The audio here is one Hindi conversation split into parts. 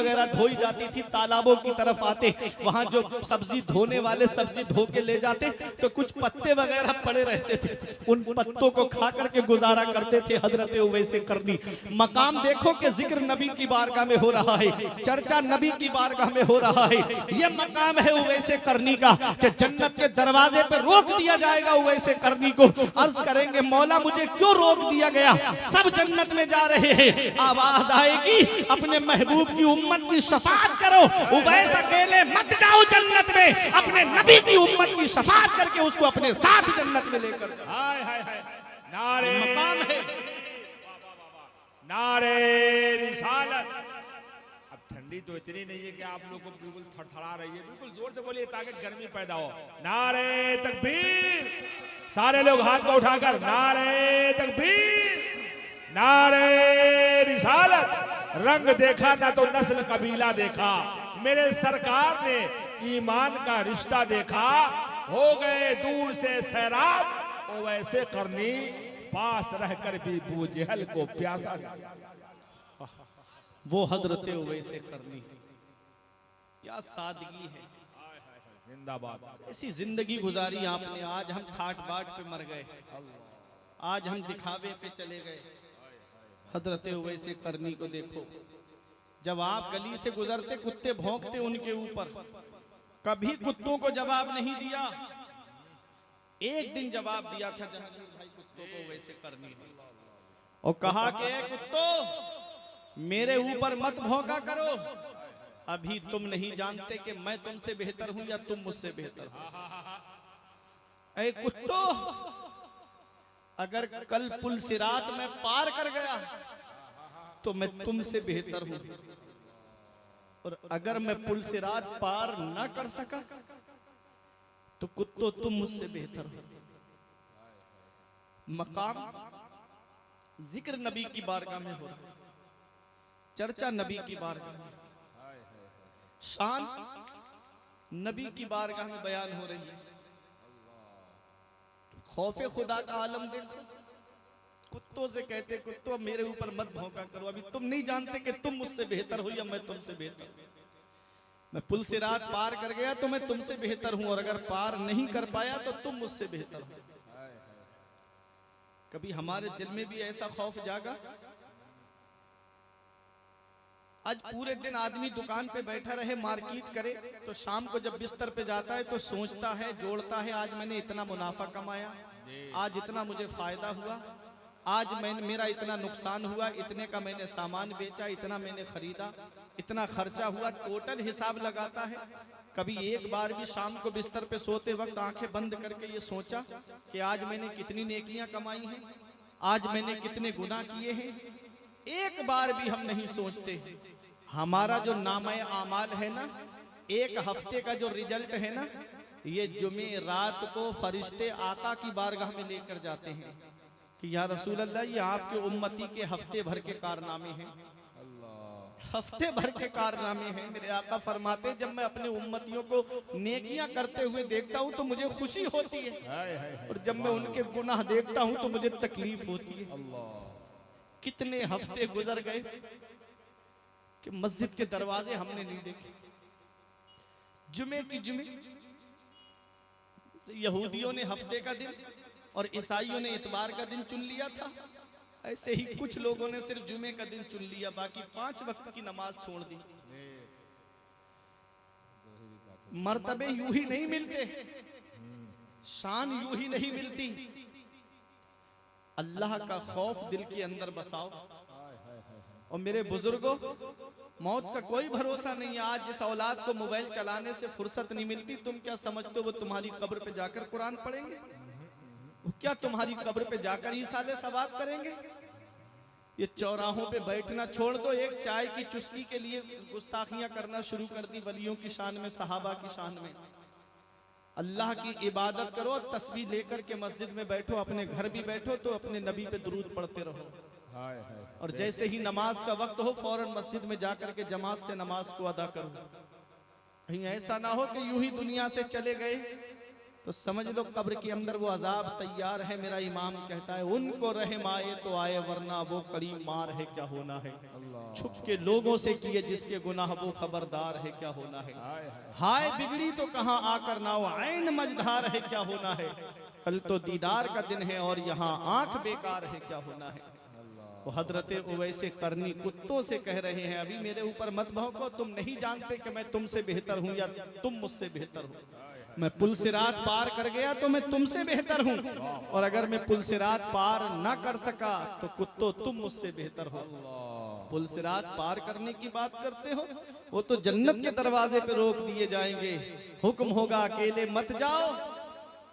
वगैरह धोई जाती थी, तालाबों की तरफ आते, वहां जो सब्जी धोने वाले सब्जी धो के ले जाते तो कुछ पत्ते वगैरह पड़े रहते थे, उन पत्तों को खा करके गुजारा करते थे हजरत उवैस करनी। मकाम देखो कि जिक्र नबी की बारगाह में हो रहा है, चर्चा नबी की बारगाह में हो रहा है। ये मकाम है उवैस करनी का कि जन्नत के दरवाजे पे रोक दिया जाएगा उवैस करनी को। अर्ज करेंगे मौला मुझे क्यों रोक दिया गया, सब जन्नत में जा रहे हैं। आवाज आएगी अपने महबूब की उम्मत की शफाअत करो, उवैस अकेले मत जाओ जन्नत में, अपने नबी की उम्मत की शफाअत करके उसको अपने साथ जन्नत में लेकर जाओ। हाय हाय हाय, नारे मकाम है, नारे रिसालत। अब ठंडी तो इतनी नहीं है कि आप लोग को बिल्कुल थरथरा रही है, बिल्कुल जोर से बोलिए ताकि गर्मी पैदा हो। नारे तकबीर, सारे लोग हाथ को उठाकर नारे तकबीर, नारे रिसालत। रंग देखा ना तो नस्ल कबीला देखा, मेरे सरकार ने ईमान का रिश्ता देखा। हो गए दूर से सैराब उवैसे करनी, पास रहकर भी बू जहल को प्यासा। वो हजरत उवैस करनी, क्या सादगी है। जिंदाबाद। ऐसी जिंदगी गुजारी आपने, आज हम ठाट बाट पे मर गए, आज हम दिखावे पे चले गए। हजरत उवैस करनी को देखो, जब आप गली से गुजरते कुत्ते भौंकते उनके ऊपर, कभी कुत्तों को जवाब नहीं दिया। एक दिन जवाब दिया था जहांगीर भाई कुत्तों को उवैस करनी ने, और कहा कि कुत्तों मेरे ऊपर मत भौंका करो, अभी तुम नहीं जानते कि मैं तुमसे बेहतर हूं या तुम मुझसे बेहतर हो। ऐ कुत्तों, अगर कल पुल सिरात में पार कर गया तो मैं तुमसे बेहतर हूं, और अगर मैं पुल सिरात पार ना कर सका तो कुत्तों तुम मुझसे बेहतर हो। मकाम जिक्र नबी की बारगाह में हो रहा है, चर्चा नबी की बारगाह में, शान नबी की बारगाह में बयान हो रही है। खौफे खुदा का आलम देखो, कुत्तों से कहते कुत्तों मेरे ऊपर मत भौंका करो, अभी तुम नहीं जानते कि तुम मुझसे बेहतर हो या मैं तुमसे बेहतर हूं। मैं पुल सिरात पार कर गया तो मैं तुमसे बेहतर हूं, और अगर पार नहीं कर पाया तो तुम मुझसे बेहतर हो। कभी हमारे दिल में भी ऐसा खौफ जागा? आज पूरे दिन आदमी दुकान पे बैठा रहे, मार्केट करे, तो शाम को जब बिस्तर पे जाता है तो सोचता है, जोड़ता है, आज मैंने इतना मुनाफा कमाया, आज इतना मुझे फायदा हुआ, आज मेरा इतना नुकसान हुआ, इतने का मैंने सामान बेचा, इतना मैंने खरीदा, इतना खर्चा हुआ, टोटल हिसाब लगाता है। कभी एक बार भी शाम को बिस्तर पे सोते वक्त आंखें बंद करके ये सोचा कि आज मैंने कितनी नेकियां कमाई हैं, आज मैंने कितने गुनाह किए हैं? एक बार भी हम नहीं सोचते। हमारा जो नामे आमाल है ना, एक हफ्ते का जो रिजल्ट है ना, ये जुमे रात को फरिश्ते आका की बारगाह में लेकर जाते हैं कि या रसूल अल्लाह, ये आपके उम्मती के हफ्ते भर के कारनामे हैं, हफ्ते भर के कारनामे हैं। मेरे आका फरमाते जब मैं अपने उम्मतियों को नेकियां करते हुए देखता हूं तो मुझे खुशी होती है, और जब मैं उनके गुनाह देखता हूं तो मुझे तकलीफ होती है। कितने हफ्ते गुजर गए कि मस्जिद के दरवाजे हमने नहीं देखे। जुमे की जुमे यहूदियों ने हफ्ते का दिन और ईसाइयों ने इतवार का दिन चुन लिया था, ऐसे ही कुछ लोगों ने सिर्फ जुमे का दिन चुन लिया, बाकी 5 वक्त की नमाज छोड़ दी। मर्तबे यूं ही नहीं मिलते, शान यूं ही नहीं मिलती। अल्लाह का खौफ दिल के अंदर बसाओ। और मेरे बुजुर्गों, मौत का कोई भरोसा नहीं है। आज जिस औलाद को मोबाइल चलाने से फुर्सत नहीं मिलती, तुम क्या समझते हो वो तुम्हारी कब्र पे जाकर कुरान पढ़ेंगे? वो क्या तुम्हारी कब्र पे जाकर ही साले सवाब करेंगे? ये चौराहों पे बैठना छोड़ दो, एक चाय की चुस्की के लिए गुस्ताखियां करना शुरू कर दी वलियों की शान में, सहाबा की शान में। अल्लाह की इबादत करो, तस्बीह लेकर के मस्जिद में बैठो, अपने घर भी बैठो तो अपने नबी पे दुरूद पढ़ते रहो। और जैसे ही नमाज का वक्त हो फौरन मस्जिद में जाकर के जमात से नमाज को अदा करो। कहीं ऐसा ना हो कि यूं ही दुनिया से चले गए तो तो समझ लो कब्र के अंदर वो अजाब तैयार है। मेरा इमाम कहता है उनको रहम आए तो आए, वरना वो करीब मार है क्या होना है। छुप के लोगों से किए जिसके गुनाह वो खबरदार है क्या होना है। हाय बिगड़ी तो कहाँ आकर ना हो, ऐन मझधार है क्या होना है। कल तो दीदार का दिन है और यहाँ आंख बेकार है क्या होना है। वो हजरत उवैसे करनी कुत्तों से कह रहे हैं अभी मेरे ऊपर मत भौंको, तुम नहीं जानते कि मैं तुमसे बेहतर हूँ या तुम मुझसे बेहतर हो। मैं पुल सिरात पार कर गया तो मैं तुमसे बेहतर हूँ, और अगर मैं पुल सिरात पार ना कर सका तो कुत्तों तुम मुझसे बेहतर हो। पुल सिरात पार करने की बात करते हो, वो तो जन्नत के दरवाजे पे रोक दिए जाएंगे। हुक्म होगा अकेले मत जाओ,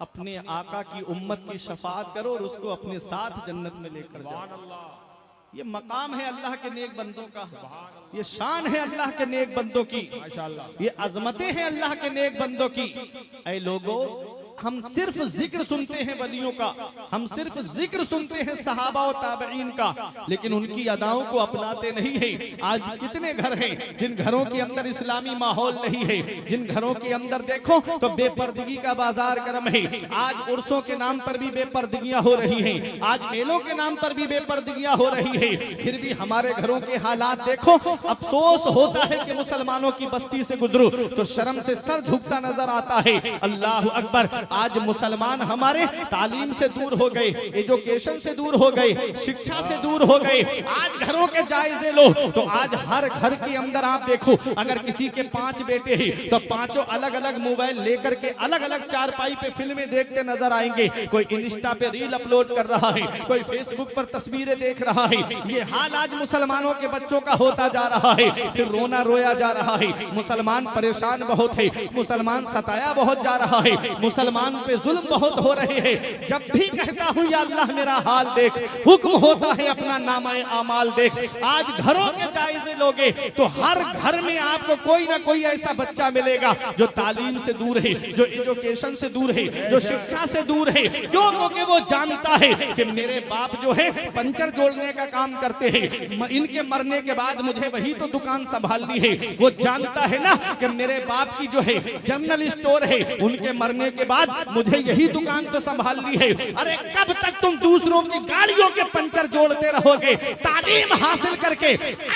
अपने आका की उम्मत की शफाअत करो और उसको अपने साथ जन्नत में लेकर जाओ। ये मकाम है अल्लाह के नेक बंदों का, ये शान है अल्लाह के नेक बंदों की, ये अजमतें हैं अल्लाह के नेक बंदों की। ऐ लोगों, हम सिर्फ जिक्र सुनते हैं वलियों का, हम सिर्फ जिक्र सुनते हैं सहाबा और ताबईन का, लेकिन उनकी अदाओं को अपनाते नहीं हैं। आज कितने घर हैं जिन घरों के अंदर इस्लामी माहौल नहीं है, जिन घरों के अंदर देखो तो बेपर्दगी का बाजार गर्म है। आज उर्सों के नाम पर भी बेपर्दगियां हो रही हैं, आज मेलों के नाम पर भी बेपर्दगियां हो रही है। फिर भी हमारे घरों के हालात देखो, अफसोस होता है कि मुसलमानों की बस्ती से गुजरो तो शर्म से सर झुकता नजर आता है। अल्लाह अकबर। आज मुसलमान हमारे तालीम से दूर हो गए, एजुकेशन से दूर हो गए, शिक्षा से दूर हो गए। आज घरों के जायजे लो तो आज हर घर के अंदर आप देखो, अगर किसी के 5 बेटे हैं तो पांचों अलग अलग मोबाइल लेकर के अलग अलग चारपाई पे फिल्में देखते नजर आएंगे। कोई इंस्टा पे रील अपलोड कर रहा है, कोई फेसबुक पर तस्वीरें देख रहा है। ये हाल आज मुसलमानों के बच्चों का होता जा रहा है। फिर रोना रोया जा रहा है। मुसलमान परेशान बहुत है, मुसलमान सताया बहुत जा रहा है, मुसलमान पे जुल्म बहुत हो रहे हैं। जब भी कहता हूं या अल्लाह मेरा हाल देख, हुक्म होता है अपना नामाए आमाल देख। आज घरों के जायजे लोगे तो हर घर में आपको कोई ना कोई ऐसा बच्चा मिलेगा जो तालीम से दूर है, जो एजुकेशन से दूर है, जो शिक्षा से दूर है। क्यों? क्योंकि वो जानता है कि मेरे बाप जो है पंचर जोड़ने का काम करते हैं, इनके मरने के बाद मुझे वही तो दुकान संभालनी है। वो जानता है ना कि मेरे बाप की जो है जनरल स्टोर है, उनके मरने के बाद मुझे यही दुकान तो संभालनी है। अरे कब तक तुम दूसरों की गाड़ियों के पंचर जोड़ते रहोगे? तालीम हासिल करके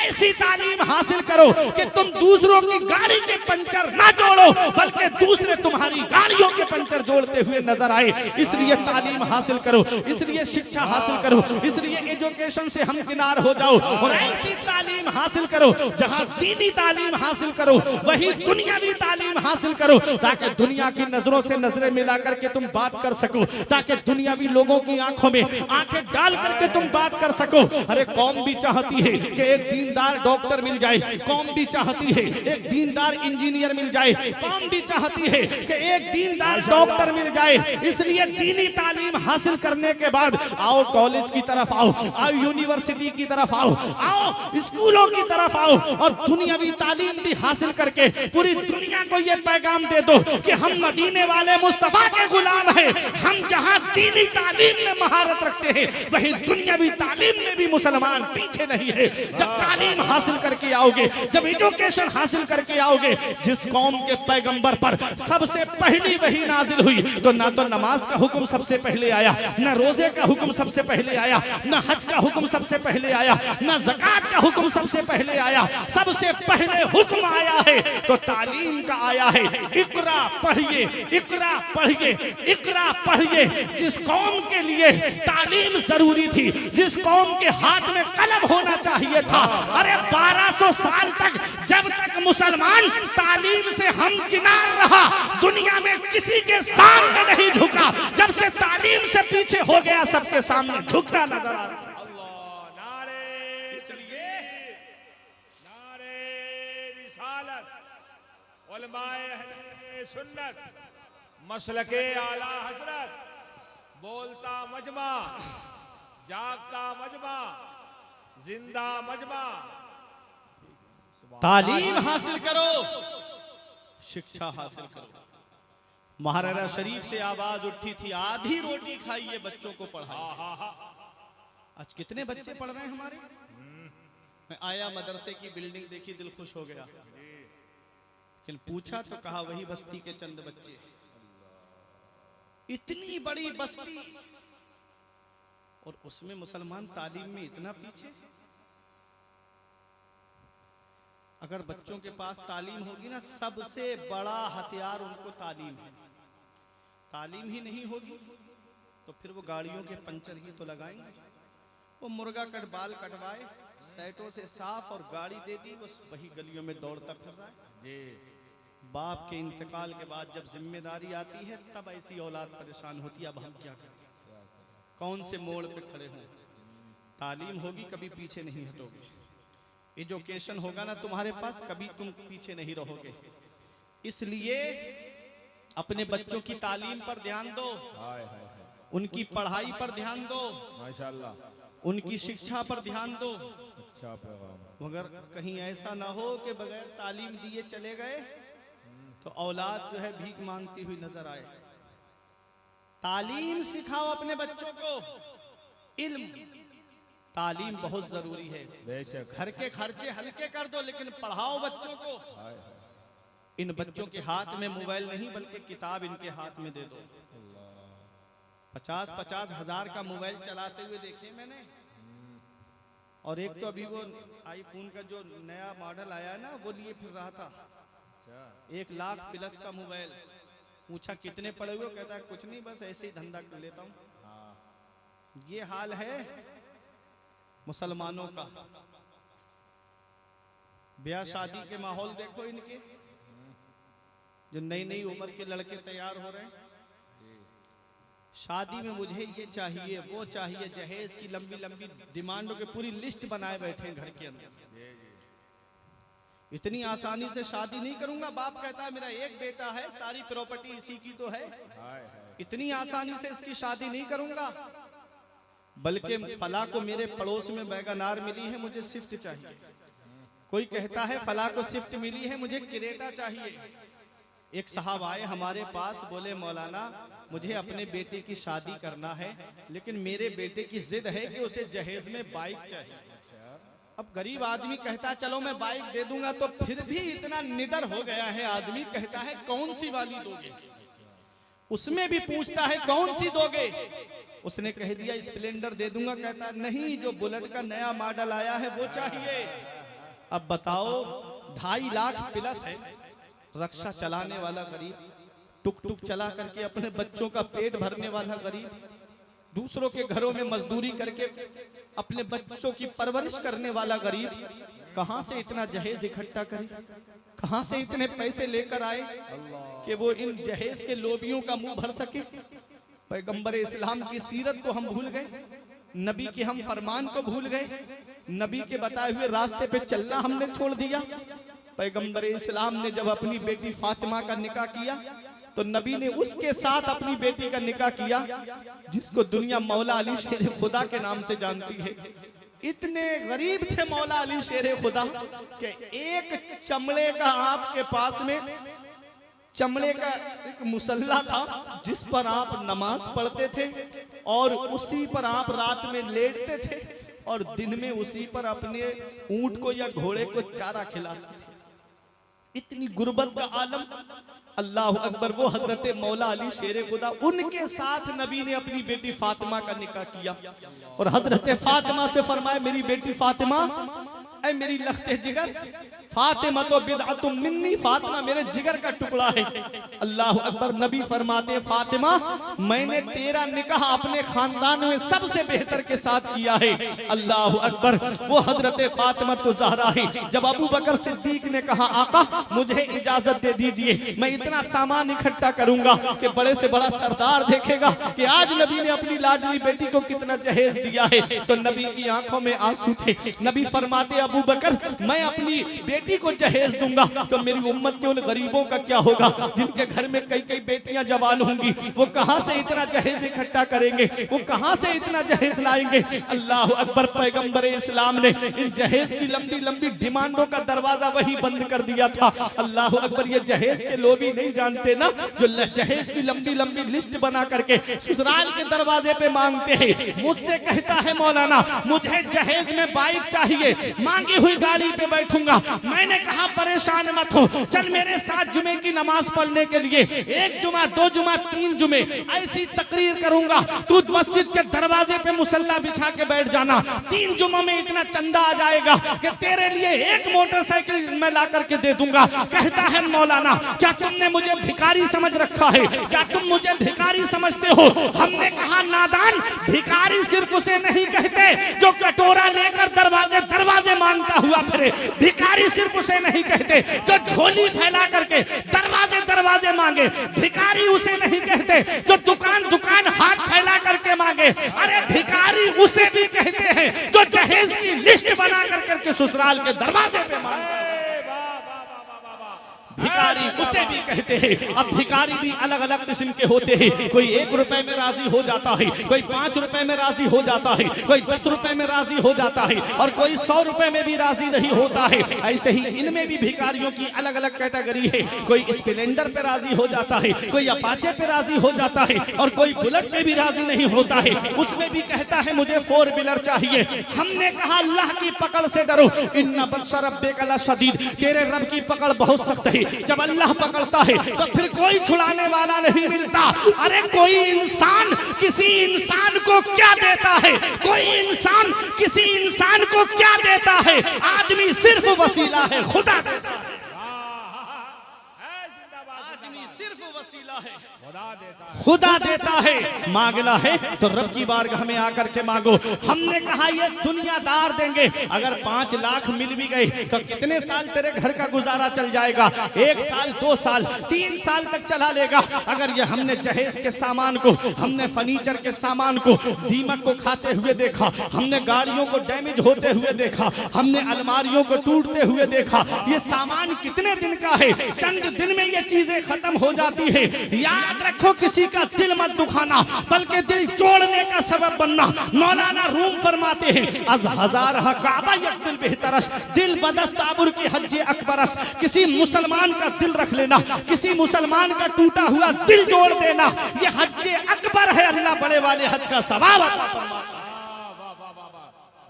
ऐसी तालीम हासिल करो कि तुम दूसरों की गाड़ी के पंचर ना जोड़ो, बल्कि दूसरे तुम्हारी गाड़ियों के पंचर जोड़ते हुए नजर आए। इसलिए तालीम हासिल करो, इसलिए शिक्षा हासिल करो, इसलिए एजुकेशन से हम किनार हो जाओ और ऐसी तालीम हासिल करो जहां दीनी तालीम हासिल करो, वही दुनियावी तालीम हासिल करो, ताकि दुनिया की नजरों से नजरें मिला करके तुम बात कर सको, ताकि दुनियावी लोगों की आंखों में आंखें डाल करके तुम बात कर सको। अरे कौम भी चाहती है कि एक दीनदार डॉक्टर मिल जाए, कौम भी चाहती है एक दीनदार इंजीनियर मिल जाए, कौम भी चाहती है कि एक दीनदार डॉक्टर मिल जाए। इसलिए दीनी तालीम हासिल करने के बाद आओ कॉलेज की तरफ आओ, आओ यूनिवर्सिटी की तरफ आओ, आओ स्कूलों की तरफ आओ और दुनियावी तालीम भी हासिल करके पूरी दुनिया को यह पैगाम दे दो कि हम मदीने वाले मुस्तफा के गुलाम हैं। हम जहां दीनी तालीम में महारत रखते हैं, वहीं दुनियावी तालीम में भी मुसलमान पीछे नहीं है। जब तालीम हासिल करके आओगे, जब एजुकेशन हासिल करके आओगे, जिस कौम के पैगंबर पर सबसे पहली वही नाजिल हुई तो ना तो नमाज का हुक्म सबसे पहले आया, ना रोजे का हुक्म सबसे पहले आया, ना हज का हुक्म सबसे पहले आया, ना ज़कात का हुक्म सबसे पहले आया। सबसे पहले हुक्म आया है तो तालीम का आया है। इकरा पढ़िए, इकरा पढ़िए, इकरा पढ़िए। जिस कौम के लिए तालीम जरूरी थी, जिस कौम के हाथ में कलम होना चाहिए था, अरे 1200 साल तक जब तक मुसलमान तालीम से हमकिनार रहा, दुनिया में किसी के सामने नहीं झुका। जब से तालीम से पीछे हो गया, सबके सामने झुकता नजर आ रहा। सुन्नत मसलके आला हजरत, बोलता मजमा, जागता मजमा, जिंदा मजमा। तालीम हासिल करो, शिक्षा हासिल करो। महाराजा शरीफ से आवाज उठी थी, आधी रोटी खाइए बच्चों को पढ़ाइए। आज कितने बच्चे पढ़ रहे हैं हमारे। मैं आया मदरसे की बिल्डिंग देखी, दिल खुश हो गया, लेकिन पूछा तो कहा वही बस्ती के चंद बच्चे। इतनी बड़ी बस्ती और उसमें मुसलमान तालीम में इतना पीछे। अगर बच्चों के पास तालीम होगी ना, सबसे बड़ा हथियार उनको तालीम है। तालीम ही नहीं होगी तो फिर वो गाड़ियों के पंचर ही तो लगाएंगे। वो मुर्गा बाल कटवाए, सेटों से साफ और गाड़ी दे दी, बस वही गलियों में दौड़ता फिर रहा है। बाप के इंतकाल के बाद जब जिम्मेदारी आती है तब ऐसी औलाद परेशान होती है। अब हम क्या करें, कौन से मोड़ पे खड़े हों। तालीम होगी कभी पीछे नहीं हटोगे। एजुकेशन होगा ना तुम्हारे पास, कभी तुम पीछे नहीं रहोगे। इसलिए अपने बच्चों की तालीम पर ध्यान दो, उनकी पढ़ाई पर ध्यान दो, माशाल्लाह, उनकी शिक्षा पर ध्यान दो। अच्छा पैगाम। मगर कहीं ऐसा ना हो कि बगैर तालीम दिए चले गए तो औलाद जो है भीख मांगती हुई नजर आए। तालीम सिखाओ अपने बच्चों को, इल्म तालीम बहुत जरूरी है। बेशक। घर के खर्चे हल्के कर दो लेकिन पढ़ाओ बच्चों को। इन बच्चों के हाथ में मोबाइल नहीं बल्कि किताब इनके हाथ में दे दो। 50-50 हजार का मोबाइल चलाते हुए देखे मैंने। और एक तो अभी वो आईफोन का जो नया मॉडल आया है ना, वो लिए फिर रहा था। 1 लाख प्लस का मोबाइल। पूछा कितने पड़े हुए, कहता है कुछ नहीं, बस ऐसे ही धंधा कर लेता हूँ। ये हाल है मुसलमानों का। ब्याह शादी के माहौल देखो इनके, जो नई नई उम्र के लड़के तैयार हो रहे हैं। शादी में मुझे ये चाहिए वो चाहिए, जहेज की लंबी लंबी डिमांडों की पूरी लिस्ट बनाए बैठे हैं घर के अंदर। इतनी आसानी से शादी नहीं करूंगा। बाप कहता है मेरा एक बेटा है, सारी प्रॉपर्टी इसी की तो है, इतनी आसानी से इसकी शादी नहीं करूंगा। बल्कि फला को मेरे पड़ोस में वैगनार मिली है, मुझे स्विफ्ट चाहिए। कोई कहता है फला को स्विफ्ट मिली है, मुझे क्रेटा चाहिए। एक साहब आए हमारे पास, बोले मौलाना मुझे अपने बेटे की शादी करना है, लेकिन मेरे बेटे की जिद है कि उसे जहेज में बाइक चाहिए। अब गरीब आदमी कहता चलो मैं बाइक दे दूंगा, तो फिर भी इतना निडर हो गया है आदमी, कहता है कौन सी वाली दोगे। उसमें भी पूछता है कौन सी दोगे। उसने कह दिया स्प्लेंडर दे दूंगा, कहता नहीं जो बुलेट का नया मॉडल आया है वो चाहिए। अब बताओ 2.5 लाख प्लस है, रक्षा चलाने वाला गरीब, टुक टुक चला करके अपने बच्चों का पेट भरने वाला गरीब, दूसरों के घरों में मजदूरी करके अपने बच्चों की परवरिश करने वाला गरीब, कहां से इतना जहेज इकट्ठा करे, कहां से इतने पैसे लेकर आए कि वो इन जहेज के लोबियों का मुंह भर सके। पैगंबर इस्लाम की सीरत को हम भूल गए, नबी के हम फरमान को भूल गए, नबी के बताए हुए रास्ते पे चलना हमने छोड़ दिया। पैगंबर इस्लाम ने जब अपनी बेटी फातिमा का निकाह किया तो नबी ने उसके साथ अपनी बेटी का निकाह किया जिसको दुनिया मौला अली शेर खुदा के नाम से जानती है। इतने गरीब थे मौला अली शेर खुदा कि एक चमड़े का आपके पास में चमड़े का एक मुसल्ला था जिस पर आप नमाज पढ़ते थे और उसी पर आप रात में लेटते थे और दिन में उसी पर अपने ऊंट को या घोड़े को चारा खिलाते थे। इतनी गुर्बत का आलम। अल्लाह अकबर। वो हजरत मौला अली शेर खुदा, उनके साथ नबी ने अपनी बेटी फातिमा का निकाह किया और हजरत फातिमा से फरमाया मेरी बेटी फातिमा, ऐ मेरी लख्ते जिगर, फातिमा तो बिदअतुम मिन्नी, फातिमा मेरे जिगर का टुकड़ा है। अल्लाह अकबर। नबी फरमाते फातिमा मैंने तेरा निकाह अपने खानदान में सबसे बेहतर के साथ किया है। अल्लाह अकबर। वो हजरत फातिमा तो ज़हरा है। जब अबू बकर सिद्दीक ने कहा आका मुझे इजाजत दे दीजिए, मैं इतना सामान इकट्ठा करूंगा कि बड़े से बड़ा सरदार देखेगा कि आज नबी ने अपनी लाडली बेटी को कितना जहेज दिया है, तो नबी की आंखों में आंसू थे। नबी फरमाते अबू बकर मैं अपनी बेटी को जहेज दूंगा तो मेरी उम्मत के उन गरीबों का क्या होगा जिनके घर में कई कई बेटियां जवान होंगी, वो कहां से इतना जहेज इकट्ठा करेंगे, वो कहां से इतना जहेज लाएंगे। अल्लाह अकबर। पैगंबर इस्लाम ने इन जहेज की लंबी लंबी डिमांडों का दरवाजा वही बंद कर दिया था। अल्लाह अकबर। ये जहेज के लोभी नहीं जानते ना, जो जहेज की लंबी लंबी लिस्ट बना करके ससुराल के दरवाजे पे मांगते हैं। मुझसे कहता है मौलाना मुझे जहेज में बाइक चाहिए, मांगी हुई गाड़ी पे बैठूंगा। मैंने कहा परेशान मत हो, चल मेरे साथ जुमे की नमाज पढ़ने के लिए। 1 जुमा, 2 जुमा, 3 जुमे ऐसी तकरीर करूंगा, तू मस्जिद के दरवाजे पे मुसल्ला बिछा के बैठ जाना। 3 जुमा में इतना चंदा आ जाएगा कि तेरे लिए 1 मोटरसाइकिल मैं ला करके दे दूंगा। कहता है मौलाना क्या तुमने मुझे भिखारी समझ रखा है? क्या तुम मुझे भिखारी समझते हो? हमने कहा नादान, भिखारी सिर्फ उसे नहीं कहते जो कटोरा लेकर दरवाजे दरवाजे मांगता हुआ फिरे। भिखारी सिर्फ उसे नहीं कहते जो झोली फैला करके दरवाजे दरवाजे मांगे। भिखारी उसे नहीं कहते जो दुकान दुकान हाथ फैला करके मांगे। अरे भिखारी उसे भी कहते हैं जो जहेज की लिस्ट बना करके ससुराल के दरवाजे पे मांगता है। भिखारी उसे भी कहते हैं। अब भिखारी भी अलग अलग किस्म के होते हैं। कोई 1 रुपए में राजी हो जाता है, कोई 5 रुपए में राजी हो जाता है, कोई 10 रुपए में राजी हो जाता है और कोई 100 रुपए में भी राजी नहीं होता है। ऐसे ही इनमें भी भिखारियों की अलग अलग कैटेगरी है। कोई स्प्लेंडर पे राजी हो जाता है, कोई अपाचे पे राजी हो जाता है और कोई बुलेट पे भी राजी नहीं होता है। उसमें भी कहता है मुझे 4 व्हीलर चाहिए। हमने कहा अल्लाह की पकड़ से डरो, इन्ना बत्सा रब्बिका लशदीद, तेरे रब की पकड़ बहुत सख्त है। जब अल्लाह पकड़ता है तो फिर कोई छुड़ाने वाला नहीं मिलता। अरे कोई इंसान किसी इंसान को क्या देता है? कोई इंसान किसी इंसान को क्या देता है? आदमी सिर्फ वसीला है, खुदा देता है। आदमी सिर्फ वसीला है, खुदा देता है। मांगना है तो रब की बारगाह में आकर के मांगो। हमने कहा ये दुनियादार देंगे। अगर 5 लाख मिल भी गए तो कितने साल तेरे घर का गुजारा चल जाएगा? 1 साल, 2 साल, 3 साल तक चला लेगा। अगर ये हमने जहेज के सामान को, हमने फर्नीचर के सामान को दीमक को खाते हुए देखा, हमने गाड़ियों को डैमेज होते हुए देखा, हमने अलमारियों को टूटते हुए देखा। ये सामान कितने दिन का है? चंद दिन में ये चीजें खत्म हो जाती है। याद रखो किसी का दिल मत दुखाना, बल्कि दिल जोड़ने का सबब बनना। मौलाना रूम फरमाते हैं अज हजार काबा यक्दिल बेहतरस, दिल बदस्ताबुर की हज अकबरस। किसी मुसलमान का दिल रख लेना, किसी मुसलमान का टूटा हुआ दिल जोड़ देना, ये हज अकबर है। अल्लाह बड़े वाले हज का सवाब अता फरमाता है।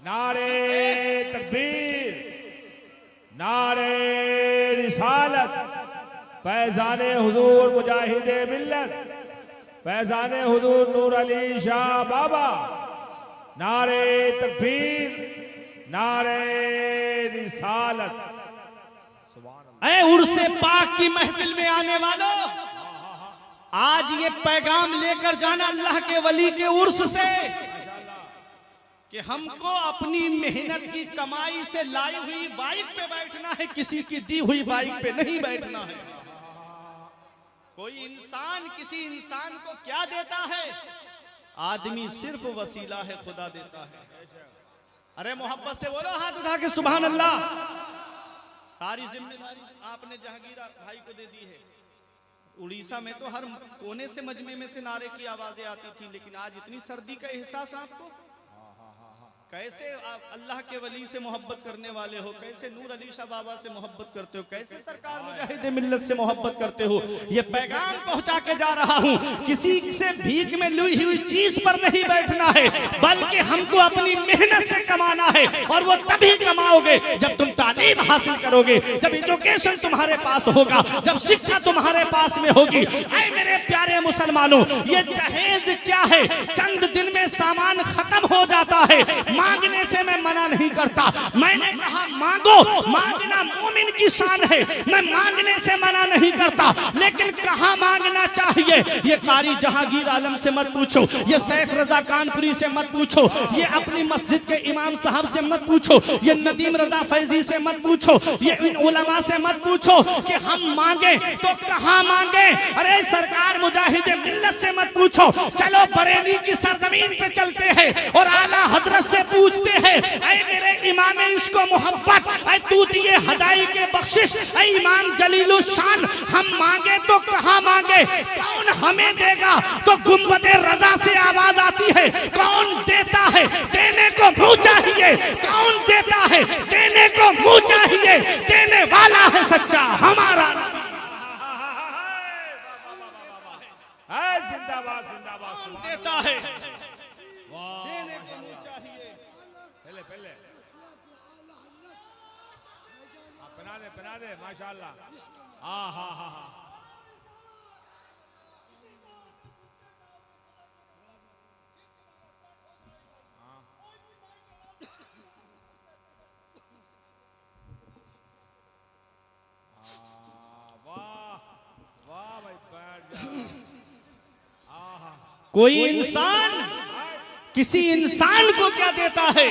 नारे तकबीर, नारे रिसालत, फैजाने हुजूर मुजाहिदे मिल्लत, फैजाने हुजूर नूर अली शाह बाबा। नारे तकबीर, नारे रिसालत। ऐ उर्से पाक की महफिल में आने वालों, आज ये पैगाम लेकर जाना अल्लाह के वली के उर्स से कि हमको अपनी मेहनत की कमाई से लाई हुई बाइक पे बैठना है, किसी की दी हुई बाइक पे नहीं बैठना है। कोई इंसान किसी इंसान को क्या देता है? आदमी सिर्फ वसीला है, खुदा देता है। अरे मोहब्बत से बोलो, हाथ उठा के सुभान अल्लाह। सारी जिम्मेदारी आपने जहांगीर भाई को दे दी है। उड़ीसा में तो हर कोने से मजमे में से नारे की आवाजें आती थी, लेकिन आज इतनी सर्दी का एहसास आपको? कैसे आप अल्लाह के वली से मोहब्बत करने वाले हो, कैसे नूर अली शाह बाबा से मोहब्बत करते हो, कैसे सरकार मुजाहिद मिल्लत से मोहब्बत करते हो। ये पैगाम पहुंचा के जा रहा हूं, किसी से भीख में ली हुई चीज पर नहीं बैठना है, बल्कि हमको अपनी मेहनत से कमाना है। और वो तभी कमाओगे जब तुम तालीम हासिल करोगे, जब एजुकेशन तुम्हारे पास होगा, जब शिक्षा तुम्हारे पास में होगी। ऐ मेरे प्यारे मुसलमानों, ये जहेज क्या है? चंद दिन में सामान खत्म हो जाता है। मांगने से मैं मना नहीं करता, मैंने कहा मांगो, मांगना मोमिन की शान है। मैं मांगने से मना नहीं करता, लेकिन कहाँ मांगना चाहिए ये कारी जहांगीर आलम से मत पूछो, ये सैफ रजा कानपुरी से मत पूछो, ये अपनी मस्जिद के इमाम साहब से मत पूछो, ये नदीम रजा फैजी से मत पूछो, ये इन उलमा से मत पूछो कि हम मांगे तो कहाँ मांगे। अरे सरकार मुजाहिद मिल्लत से मत पूछो, चलो बरेली की सरजमीन पे चलते हैं और आला हजरत से पूछते हैं, ऐ मेरे इमाम इश्क व मोहब्बत, ऐ तू दिए हदाई के बख्शिश, ऐ इमाम जलीलुल शान, हम मांगे तो कहाँ मांगे? कौन हमें देगा? तो गुंबदे रजा से आवाज आती है, कौन देता है? देने को मुंह चाहिए। कौन देता है? देने को मुंह चाहिए। देने वाला है सच्चा हमारा। जिंदाबाद जिंदाबाद। देता है, देने को मुंह चाहिए। पहले बना दे माशाल्लाह। हाँ हाँ हाँ हाँ कोई इंसान किसी इंसान को क्या देता है?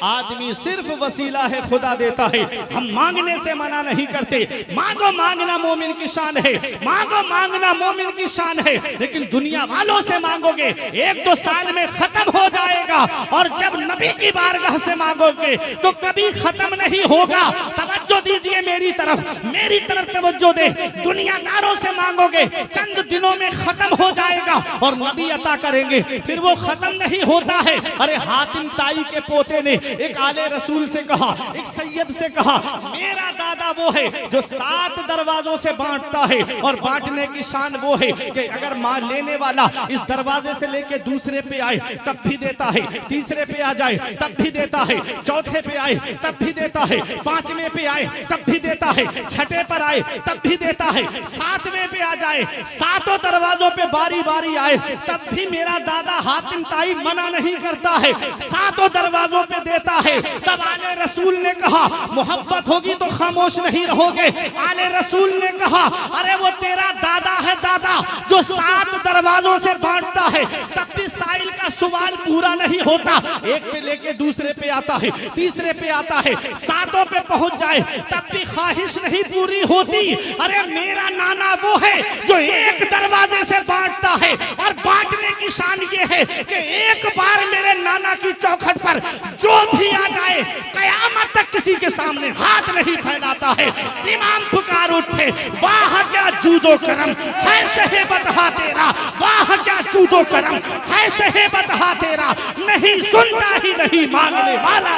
आदमी सिर्फ वसीला है, खुदा देता है। हम मांगने से मना नहीं करते। मांगो, मांगना मोमिन की शान है। मांगो, मांगना मोमिन की शान है। लेकिन दुनिया वालों से मांगोगे, एक दो साल में खत्म हो जाएगा। और जब नबी की बारगाह से मांगोगे तो कभी खत्म नहीं होगा। तवज्जो दीजिए मेरी तरफ तवज्जो दे। दुनियादारों से मांगोगे, चंद दिनों में खत्म हो जाएगा और नबी अता करेंगे, फिर वो खत्म नहीं होता है। अरे हातिम ताई के पोते ने एक आले रसूल से कहा, एक सैयद से कहा, मेरा दादा वो है जो 7 दरवाजों से बांटता है। और बांटने की शान वो है कि अगर मां लेने वाला इस दरवाजे से लेके दूसरे पे आए तब भी देता है, तीसरे पे आ जाए तब भी देता है, चौथे पे आए तब भी देता है, 5वें पे आए तब भी देता है, 6ठे पर आए तब भी देता है, 7वें पे आ जाए, 7 दरवाजों पे बारी बारी आए तब भी मेरा दादा हातिम ताई मना नहीं करता है, 7 दरवाजों पे देता है। तब आले रसूल ने कहा, मोहब्बत होगी तो खामोश नहीं रहोगे। आले रसूल ने कहा, अरे वो तेरा दादा है, दादा जो 7 दरवाजों से बांटता है, तब भी साइल का सवाल पूरा नहीं होता। एक पे लेके दूसरे पे आता है, तीसरे पे आता है, 7 पे पहुंच जाए तब भी ख्वाहिश नहीं पूरी होती। अरे मेरा नाना वो है जो एक दरवाजे से बांटता है। और बांटने की शान ये है कि एक बार मेरे नाना की चौखट पर जो भी आ जाए, कयामत तक किसी के सामने हाथ नहीं फैलाता है। इमाम पुकार उठे, वाह क्या जूदो करम है शहेबत हा तेरा, वाह क्या जूदो करम है शहेबत हा तेरा, नहीं सुनता ही नहीं मांगने वाला।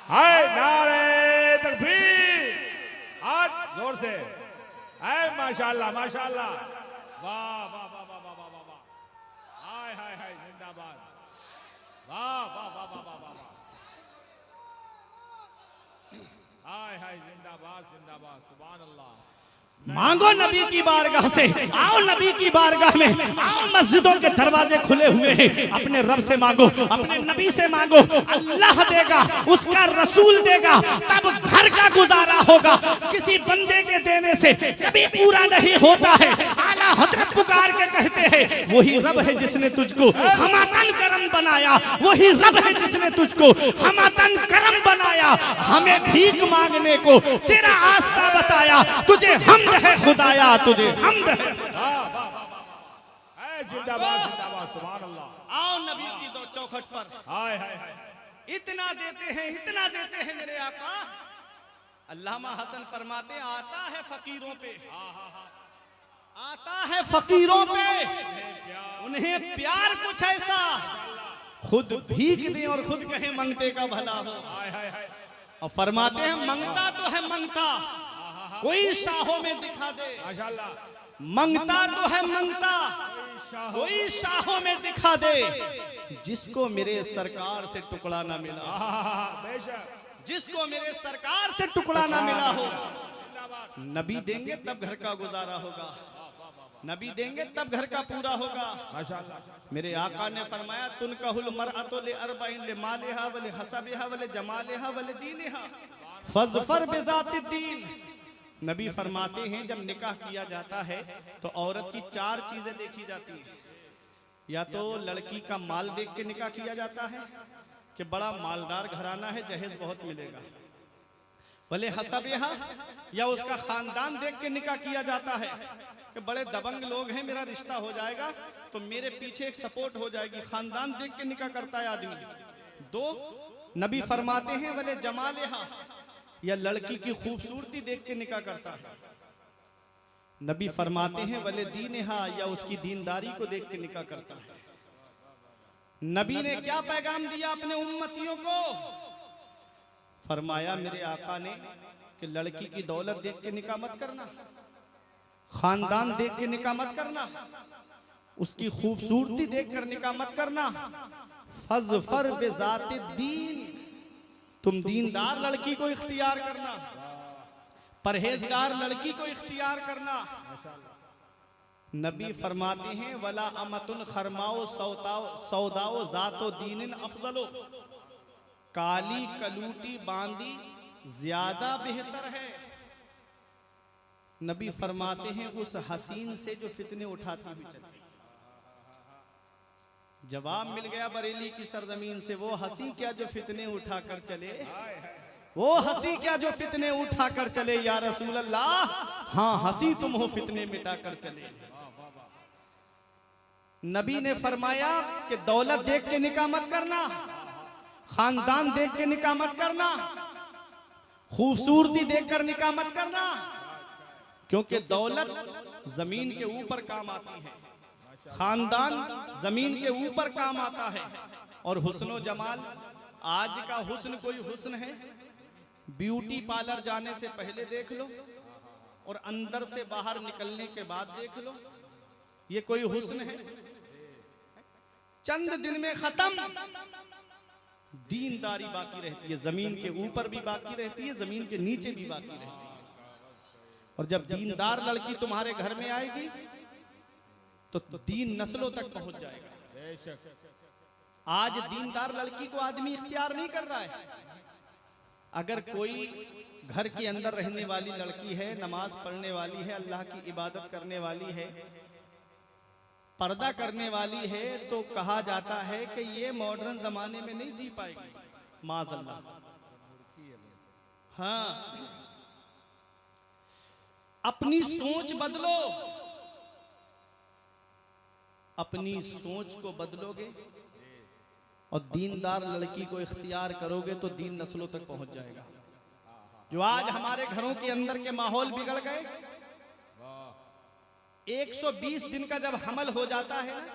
हाय नारे तकबीर, आज जोर से हाय माशाल्लाह माशाल्लाह, वाह वाह वाह वाह वाह वाह वाह, हाय हाय हाय जिंदाबाद, वाह वाह वाह वाह वाह वाह, हाय हाय जिंदाबाद जिंदाबाद, सुभान अल्लाह। मांगो नबी की बारगाह से, आओ नबी की बारगाह में, आओ मस्जिदों के दरवाजे खुले हुए हैं। अपने रब से मांगो, अपने नबी से मांगो, अल्लाह देगा, उसका रसूल देगा, तब घर का गुजारा होगा। किसी बंदे के देने से कभी पूरा नहीं होता है। आला हजरत पुकार के कहते हैं, वही रब है जिसने तुझको हमतन करम बनाया, वही रब है जिसने तुझको हमतन करम बनाया। हमें भीख मांगने को तेरा आस्था बताया, तुझे हम है खुदाया, तुझे हमद है। जिंदाबाद जिंदाबाद, सुभान अल्लाह। आओ नबी की दो चौखट पर, हाय हाय हाय, इतना देते हैं मेरे आका। अल्लामा हसन फरमाते, आता है फकीरों पे, आता है फकीरों पे उन्हें प्यार कुछ ऐसा, खुद भीख दे और खुद कहे मंगते का भला हो। और फरमाते हैं, मंगता तो है मंगता, कोई शाहों में दिखा दे, मंगता तो है मंगता, कोई शाहों में दिखा दे, जिसको मेरे सरकार से टुकड़ा ना मिला, जिसको मेरे सरकार से टुकड़ा ना मिला हो। नबी देंगे तब घर का गुजारा होगा, नबी देंगे तब घर का पूरा होगा। मेरे आका ने फरमाया, तुनकहुल मरअतु लिअरबईन लिमालिहा व लिहसबिहा व लिजमालिहा व लिदीनिहा फज़फर बिज़ातिद्दीन। नबी फरमाते हैं, जब निकाह किया जाता है तो औरत की 4 चीजें देखी जाती हैं। या तो लड़की का माल देख के निकाह किया जाता है कि बड़ा मालदार घराना है, जहेज बहुत मिलेगा, भले हसबिहा, या उसका खानदान देख के निकाह किया जाता है कि बड़े दबंग लोग हैं, मेरा रिश्ता हो जाएगा तो मेरे पीछे एक सपोर्ट हो जाएगी, खानदान देख के निकाह करता है आदमी। 2 नबी फरमाते हैं, भले जमालिहा, या लड़की की खूबसूरती देख के निकाह करता है। नबी फरमाते हैं, वले दीनहा, या उसकी दीनदारी को देख के निकाह करता है। नबी ने क्या पैगाम दिया अपने उम्मतियों को? फरमाया मेरे आका ने कि लड़की की दौलत देख के निकाह मत करना, खानदान देख के निकाह मत करना, उसकी खूबसूरती देखकर निकाह मत करना। फज़फर बिज़ातिद्दीन, तुम दीनदार लड़की को इख्तियार करना। परहेजगार लड़की को इख्तियार करना। नबी फरमाते हैं वला अमतुन खरमाओ सौदाओ जातो दीनिन अफदलो, काली कलूटी बांदी ज्यादा बेहतर है। नबी फरमाते हैं उस हसीन से जो फितने उठाती हुई चलती। जवाब मिल गया बरेली की सरजमीन से, वो हंसी क्या जो फितने उठाकर चले, वो हंसी क्या जो फितने उठाकर चले या रसूल अल्लाह, हाँ हंसी तुम हो फितने मिटाकर चले। नबी ने फरमाया कि दौलत देख के निकाह मत करना, खानदान देख के निकाह मत करना, खूबसूरती देखकर निकाह मत करना, क्योंकि दौलत जमीन के ऊपर काम आती है, खानदान जमीन के ऊपर काम आता है। और हुस्नो जमाल, आज का हुस्न कोई हुस्न है, ब्यूटी पार्लर जाने से पहले देख लो और अंदर से बाहर निकलने के बाद देख लो, ये कोई हुस्न है? चंद दिन में खत्म। दीनदारी बाकी रहती है, जमीन के ऊपर भी बाकी रहती है, जमीन के नीचे भी बाकी रहती है। और जब दीनदार लड़की तुम्हारे घर में आएगी तो दीन नस्लों तक पहुंच जाएगा। आज दीनदार लड़की को आदमी इख्तियार नहीं कर रहा है। अगर कोई घर के अंदर रहने वाली लड़की है, नमाज पढ़ने वाली है, अल्लाह की इबादत करने वाली है, पर्दा करने वाली है, तो कहा जाता है कि ये मॉडर्न जमाने में नहीं जी पाएगी, माज़अल्लाह। हाँ, अपनी सोच बदलो, अपनी सोच को बदलोगे और दीनदार लड़की को इख्तियार करोगे तो दीन नस्लों तक पहुंच जाएगा। जो आज हमारे घरों के अंदर के माहौल बिगड़ गए, 120 दिन का जब हमल हो जाता है ना,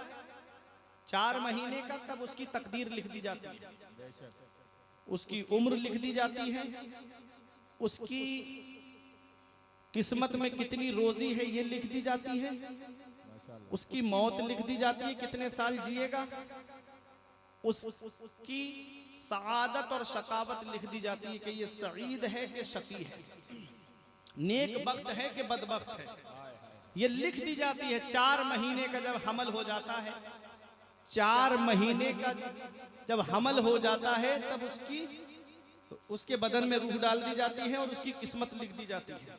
4 महीने का, तब उसकी तकदीर लिख दी जाती है, उसकी उम्र लिख दी जाती है, उसकी किस्मत में कितनी रोजी है ये लिख दी जाती है, उसकी मौत लिख दी जाती है, कितने साल जिएगा, उसकी सआदत और शकावत लिख दी जाती है कि ये सईद है कि शकी है, नेक बख्त है कि बदबख्त है, ये लिख दी जाती है। 4 महीने का जब हमल हो जाता है, 4 महीने का जब हमल हो जाता है, तब उसके बदन में रूह डाल दी जाती है और उसकी किस्मत लिख दी जाती है।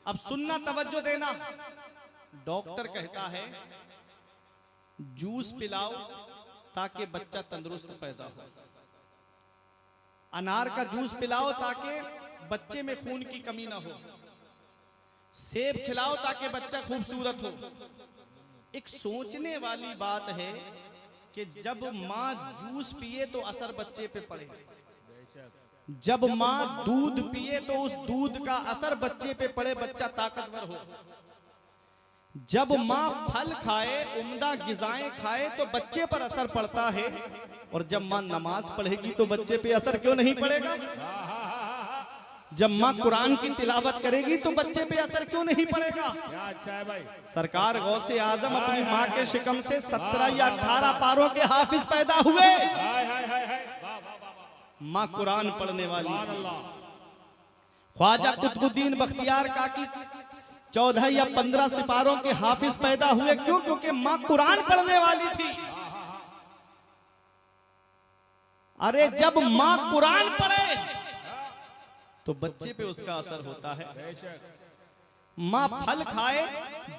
अब सुनना, तवज्जो देना, डॉक्टर कहता है जूस पिलाओ ताकि बच्चा तंदुरुस्त पैदा हो, अनार का जूस पिलाओ ताकि बच्चे में खून की कमी ना हो, सेब खिलाओ ताकि बच्चा खूबसूरत हो। एक सोचने वाली बात है कि जब माँ जूस पिए तो असर बच्चे पे पड़े, जब माँ दूध पिए तो उस दूध का असर बच्चे पे पड़े, बच्चा ताकतवर हो। जब माँ फल खाए, उम्दा गिज़ाएं खाए तो बच्चे पर असर पड़ता है, और जब माँ नमाज पढ़ेगी तो बच्चे पे असर क्यों नहीं पड़ेगा? जब माँ कुरान की तिलावत करेगी तो बच्चे पे असर क्यों नहीं पड़ेगा? अच्छा है भाई। सरकार गौसे आजम अपनी माँ के शिकम से 17 या 18 पारों के हाफिज पैदा हुए। माँ कुरान पढ़ने वाली थी। ख्वाजा कुतुबुद्दीन बख्तियार काकी 14 या 15 सिपारों के हाफिज पैदा हुए। क्यों? क्योंकि माँ कुरान पढ़ने वाली थी। अरे जब माँ कुरान पढ़े तो बच्चे पे उसका असर होता है। माँ फल खाए,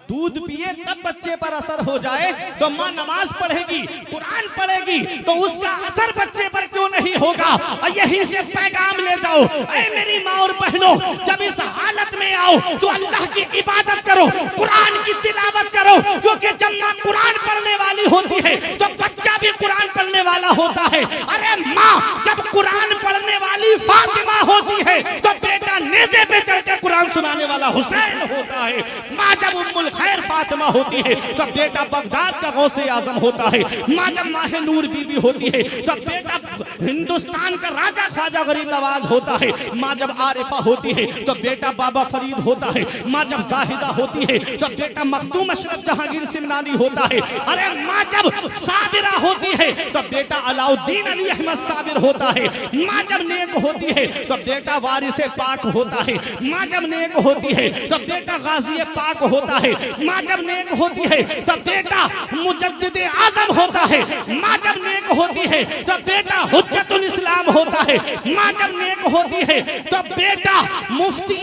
दूध पिए, तब बच्चे पर असर हो जाए। तो माँ नमाज पढ़ेगी, कुरान पढ़ेगी तो उसका असर बच्चे पर क्यों नहीं होगा? और यहीं से पैगाम ले जाओ, ऐ मेरी माँ और बहनों, जब इस हालत में आओ तो अल्लाह की इबादत करो, कुरान की तिलावत करो, क्योंकि जब माँ कुरान पढ़ने वाली होती है तो बच्चा भी कुरान पढ़ने वाला होता है। अरे माँ जब कुरान पढ़ने वाली फातिमा होती है तो बेटा नेज़े पे चढ़ के कुरान सुनाने वाला हुसैन होता है। माँ जब उम्मुल खैर फातिमा होती है तो बेटा बगदाद का गौसे आजम होता है। माँ जब माह नूर बीबी होती है तो बेटा हिंदुस्तान का राजा ख्वाजा गरीब नवाज होता है। माँ जब आरिफा होती है तो बेटा बाबा फरीद होता है। माँ जब जाहिदा होती है तो बेटा मखदूम अशरफ जहांगीर सिमनानी होता है। अरे माँ जब साबिरा होती है तो बेटा अलाउद्दीन अली अहमद साबिर होता है। माँ जब नेक होती है तो बेटा वारिसे पाक होता है। माँ जब नेक नेक होती है तो बेटा गाजी पाक होता है, माँ जब नेक होती है तो बेटा मुजद्दिद आजम होता है, माँ जब नेक होती है तो बेटा हुज्जतुल इस्लाम होता है, माँ जब नेक होती है तो बेटा मुफ्ती